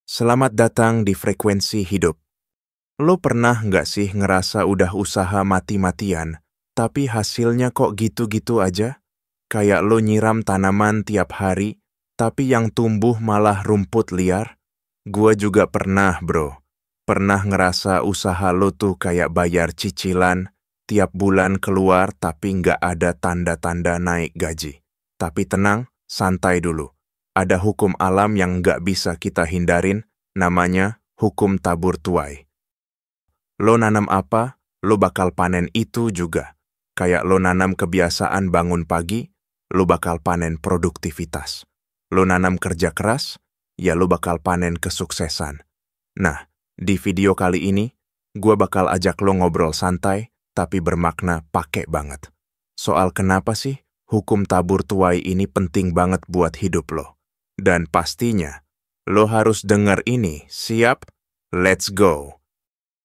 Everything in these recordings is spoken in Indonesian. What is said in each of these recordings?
Selamat datang di Frekuensi Hidup. Lo pernah nggak sih ngerasa udah usaha mati-matian, tapi hasilnya kok gitu-gitu aja? Kayak lo nyiram tanaman tiap hari, tapi yang tumbuh malah rumput liar? Gua juga pernah, bro. Pernah ngerasa usaha lo tuh kayak bayar cicilan, tiap bulan keluar tapi nggak ada tanda-tanda naik gaji. Tapi tenang, santai dulu. Ada hukum alam yang nggak bisa kita hindarin, namanya hukum tabur tuai. Lo nanam apa, lo bakal panen itu juga. Kayak lo nanam kebiasaan bangun pagi, lo bakal panen produktivitas. Lo nanam kerja keras, ya lo bakal panen kesuksesan. Nah, di video kali ini, gua bakal ajak lo ngobrol santai, tapi bermakna pakai banget. Soal kenapa sih hukum tabur tuai ini penting banget buat hidup lo. Dan pastinya, lo harus denger ini, siap? Let's go!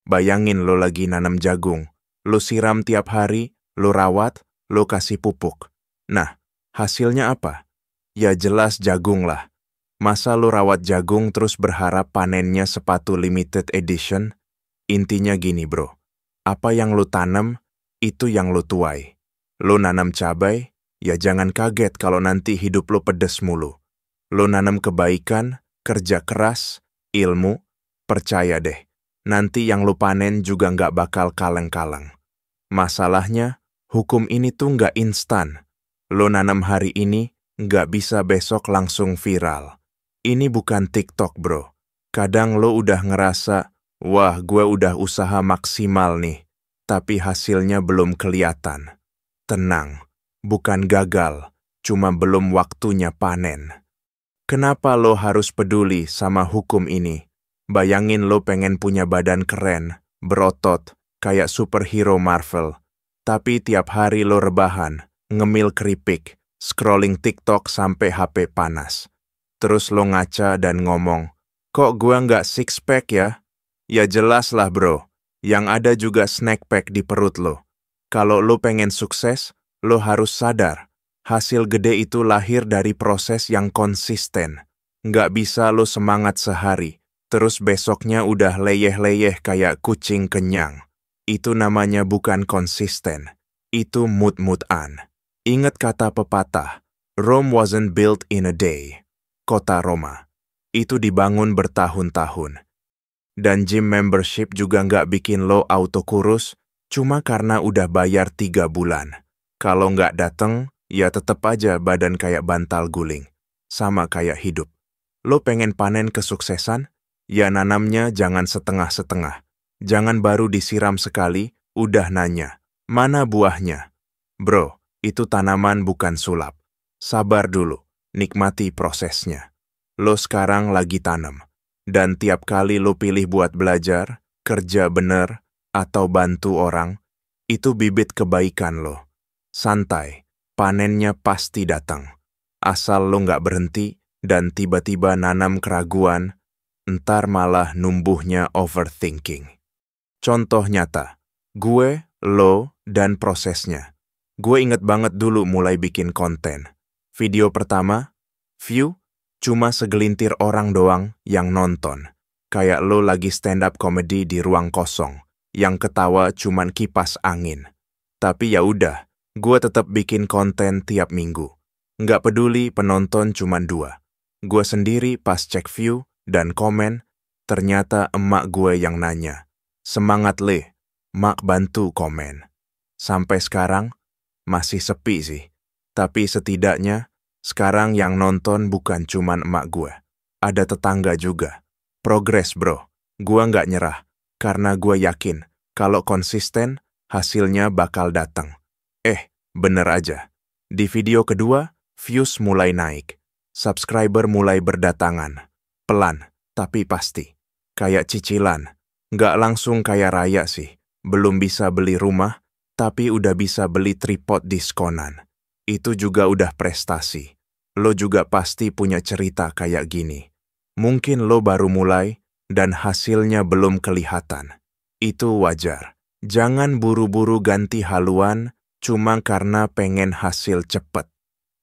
Bayangin lo lagi nanam jagung, lo siram tiap hari, lo rawat, lo kasih pupuk. Nah, hasilnya apa? Ya jelas jagung lah. Masa lo rawat jagung terus berharap panennya sepatu limited edition? Intinya gini bro, apa yang lo tanam, itu yang lo tuai. Lo nanam cabai, ya jangan kaget kalau nanti hidup lo pedes mulu. Lo nanam kebaikan, kerja keras, ilmu, percaya deh, nanti yang lo panen juga nggak bakal kaleng-kaleng. Masalahnya, hukum ini tuh nggak instan. Lo nanam hari ini, nggak bisa besok langsung viral. Ini bukan TikTok bro. Kadang lo udah ngerasa, wah gue udah usaha maksimal nih, tapi hasilnya belum kelihatan. Tenang, bukan gagal, cuma belum waktunya panen. Kenapa lo harus peduli sama hukum ini? Bayangin lo pengen punya badan keren, berotot, kayak superhero Marvel. Tapi tiap hari lo rebahan, ngemil keripik, scrolling TikTok sampai HP panas. Terus lo ngaca dan ngomong, kok gua nggak six pack ya? Ya jelas lah bro, yang ada juga snack pack di perut lo. Kalau lo pengen sukses, lo harus sadar. Hasil gede itu lahir dari proses yang konsisten. Nggak bisa lo semangat sehari, terus besoknya udah leyeh-leyeh kayak kucing kenyang. Itu namanya bukan konsisten. Itu mut-mutan. Ingat kata pepatah, Rome wasn't built in a day. Kota Roma. Itu dibangun bertahun-tahun. Dan gym membership juga nggak bikin lo auto kurus, cuma karena udah bayar 3 bulan. Kalau nggak dateng, ya tetep aja badan kayak bantal guling. Sama kayak hidup. Lo pengen panen kesuksesan? Ya nanamnya jangan setengah-setengah. Jangan baru disiram sekali, udah nanya, mana buahnya? Bro, itu tanaman bukan sulap. Sabar dulu, nikmati prosesnya. Lo sekarang lagi tanam. Dan tiap kali lo pilih buat belajar, kerja bener, atau bantu orang, itu bibit kebaikan lo. Santai. Panennya pasti datang. Asal lo nggak berhenti dan tiba-tiba nanam keraguan, entar malah numbuhnya overthinking. Contoh nyata, gue, lo, dan prosesnya. Gue inget banget dulu mulai bikin konten. Video pertama, view, cuma segelintir orang doang yang nonton. Kayak lo lagi stand-up comedy di ruang kosong, yang ketawa cuman kipas angin. Tapi ya udah. Gue tetap bikin konten tiap minggu. Nggak peduli penonton cuma 2. Gue sendiri pas cek view dan komen, ternyata emak gue yang nanya. Semangat le, mak bantu komen. Sampai sekarang, masih sepi sih. Tapi setidaknya, sekarang yang nonton bukan cuma emak gue. Ada tetangga juga. Progres bro, gue nggak nyerah. Karena gue yakin, kalau konsisten, hasilnya bakal datang. Bener aja. Di video kedua, views mulai naik. Subscriber mulai berdatangan. Pelan, tapi pasti. Kayak cicilan. Nggak langsung kaya raya sih. Belum bisa beli rumah, tapi udah bisa beli tripod diskonan. Itu juga udah prestasi. Lo juga pasti punya cerita kayak gini. Mungkin lo baru mulai, dan hasilnya belum kelihatan. Itu wajar. Jangan buru-buru ganti haluan, cuma karena pengen hasil cepet.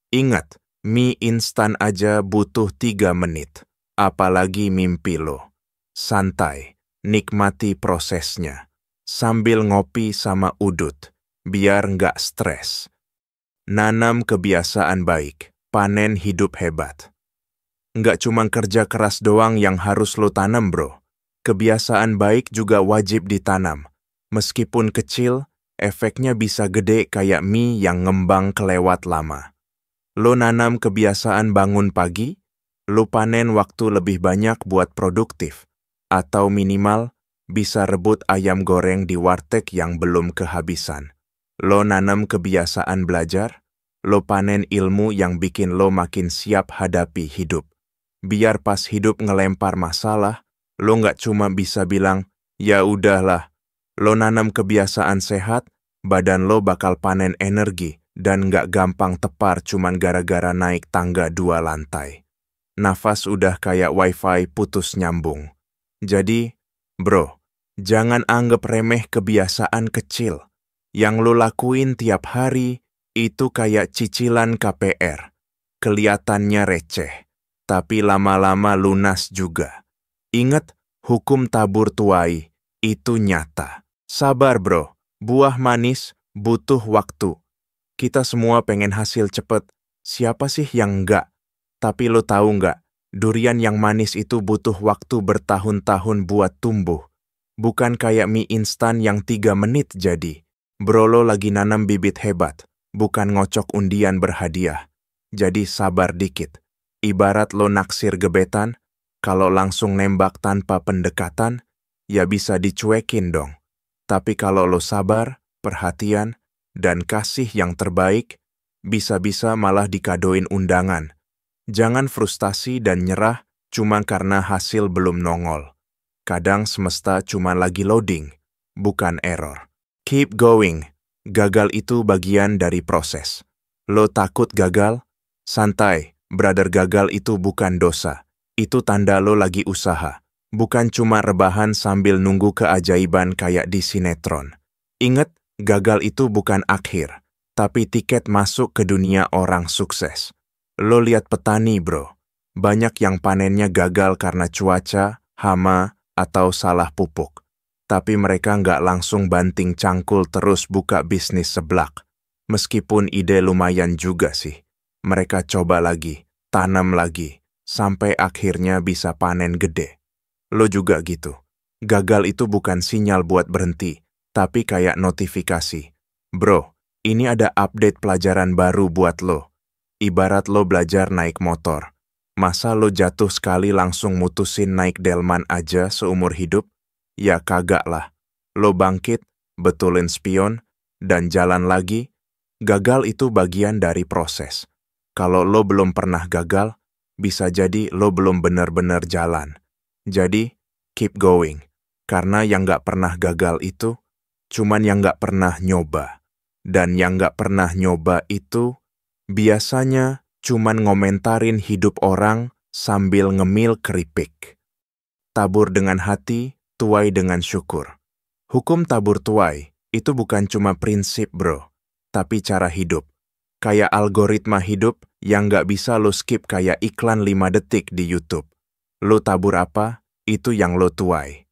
Ingat, mie instan aja butuh 3 menit. apalagi mimpi lo. Santai, nikmati prosesnya. Sambil ngopi sama udut, biar nggak stres. Nanam kebiasaan baik, panen hidup hebat. Nggak cuma kerja keras doang yang harus lo tanam, bro. Kebiasaan baik juga wajib ditanam. Meskipun kecil, efeknya bisa gede kayak mie yang ngembang kelewat lama. Lo nanam kebiasaan bangun pagi, lo panen waktu lebih banyak buat produktif. Atau minimal, bisa rebut ayam goreng di warteg yang belum kehabisan. Lo nanam kebiasaan belajar, lo panen ilmu yang bikin lo makin siap hadapi hidup. Biar pas hidup ngelempar masalah, lo nggak cuma bisa bilang, ya udahlah. Lo nanam kebiasaan sehat, badan lo bakal panen energi dan nggak gampang tepar cuman gara-gara naik tangga 2 lantai. Nafas udah kayak wifi putus nyambung. Jadi, bro, jangan anggap remeh kebiasaan kecil. Yang lo lakuin tiap hari, itu kayak cicilan KPR. Kelihatannya receh, tapi lama-lama lunas juga. Ingat, hukum tabur tuai, itu nyata. Sabar bro, buah manis butuh waktu. Kita semua pengen hasil cepet, siapa sih yang enggak? Tapi lo tahu nggak, durian yang manis itu butuh waktu bertahun-tahun buat tumbuh. Bukan kayak mie instan yang 3 menit jadi. Bro, lo lagi nanam bibit hebat, bukan ngocok undian berhadiah. Jadi sabar dikit. Ibarat lo naksir gebetan, kalau langsung nembak tanpa pendekatan, ya bisa dicuekin dong. Tapi kalau lo sabar, perhatian, dan kasih yang terbaik, bisa-bisa malah dikadoin undangan. Jangan frustasi dan nyerah cuma karena hasil belum nongol. Kadang semesta cuma lagi loading, bukan error. Keep going. Gagal itu bagian dari proses. Lo takut gagal? Santai. Brother, gagal itu bukan dosa. Itu tanda lo lagi usaha. Bukan cuma rebahan sambil nunggu keajaiban kayak di sinetron. Ingat, gagal itu bukan akhir, tapi tiket masuk ke dunia orang sukses. Lo lihat petani, bro. Banyak yang panennya gagal karena cuaca, hama, atau salah pupuk. Tapi mereka nggak langsung banting cangkul terus buka bisnis seblak. Meskipun ide lumayan juga sih. Mereka coba lagi, tanam lagi, sampai akhirnya bisa panen gede. Lo juga gitu. Gagal itu bukan sinyal buat berhenti, tapi kayak notifikasi. Bro, ini ada update pelajaran baru buat lo. Ibarat lo belajar naik motor. Masa lo jatuh sekali langsung mutusin naik delman aja seumur hidup? Ya kagak lah. Lo bangkit, betulin spion, dan jalan lagi. Gagal itu bagian dari proses. Kalau lo belum pernah gagal, bisa jadi lo belum benar-benar jalan. Jadi, keep going. Karena yang nggak pernah gagal itu, cuman yang nggak pernah nyoba. Dan yang nggak pernah nyoba itu, biasanya cuman ngomentarin hidup orang sambil ngemil keripik. Tabur dengan hati, tuai dengan syukur. Hukum tabur tuai, itu bukan cuma prinsip bro, tapi cara hidup. Kayak algoritma hidup yang nggak bisa lo skip kayak iklan 5 detik di YouTube. Lo tabur apa, itu yang lo tuai.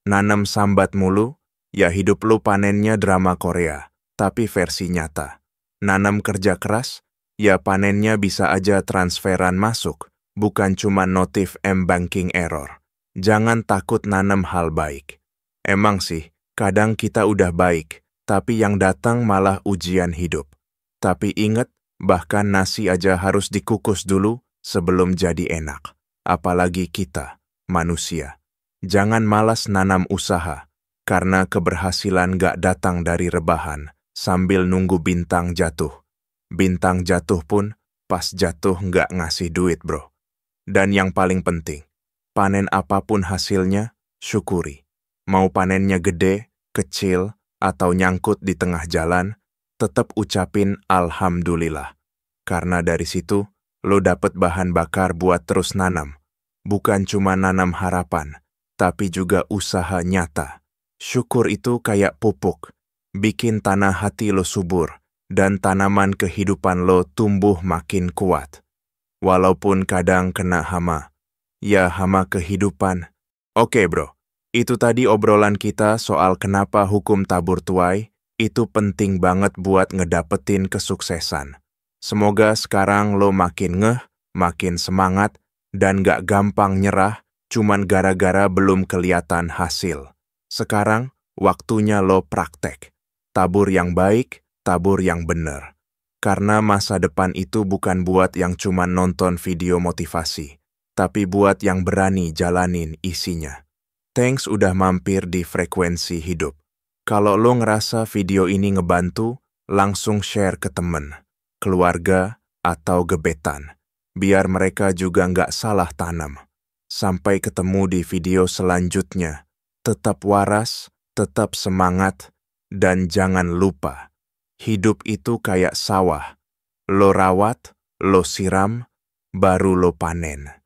Nanam sambat mulu, ya hidup lo panennya drama Korea, tapi versi nyata. Nanam kerja keras, ya panennya bisa aja transferan masuk, bukan cuma notif M-banking error. Jangan takut nanam hal baik. Emang sih, kadang kita udah baik, tapi yang datang malah ujian hidup. Tapi ingat, bahkan nasi aja harus dikukus dulu sebelum jadi enak. Apalagi kita, manusia. Jangan malas nanam usaha, karena keberhasilan gak datang dari rebahan sambil nunggu bintang jatuh. Bintang jatuh pun pas jatuh gak ngasih duit bro. Dan yang paling penting, panen apapun hasilnya, syukuri. Mau panennya gede, kecil, atau nyangkut di tengah jalan, tetap ucapin alhamdulillah. Karena dari situ, lo dapet bahan bakar buat terus nanam. Bukan cuma nanam harapan, tapi juga usaha nyata. Syukur itu kayak pupuk, bikin tanah hati lo subur, dan tanaman kehidupan lo tumbuh makin kuat. Walaupun kadang kena hama, ya hama kehidupan. Oke bro, itu tadi obrolan kita soal kenapa hukum tabur tuai itu penting banget buat ngedapetin kesuksesan. Semoga sekarang lo makin ngeh, makin semangat, dan gak gampang nyerah cuman gara-gara belum kelihatan hasil. Sekarang, waktunya lo praktek. Tabur yang baik, tabur yang bener. Karena masa depan itu bukan buat yang cuma nonton video motivasi, tapi buat yang berani jalanin isinya. Thanks udah mampir di Frekuensi Hidup. Kalau lo ngerasa video ini ngebantu, langsung share ke temen, keluarga, atau gebetan, biar mereka juga nggak salah tanam. Sampai ketemu di video selanjutnya. Tetap waras, tetap semangat, dan jangan lupa, hidup itu kayak sawah. Lo rawat, lo siram, baru lo panen.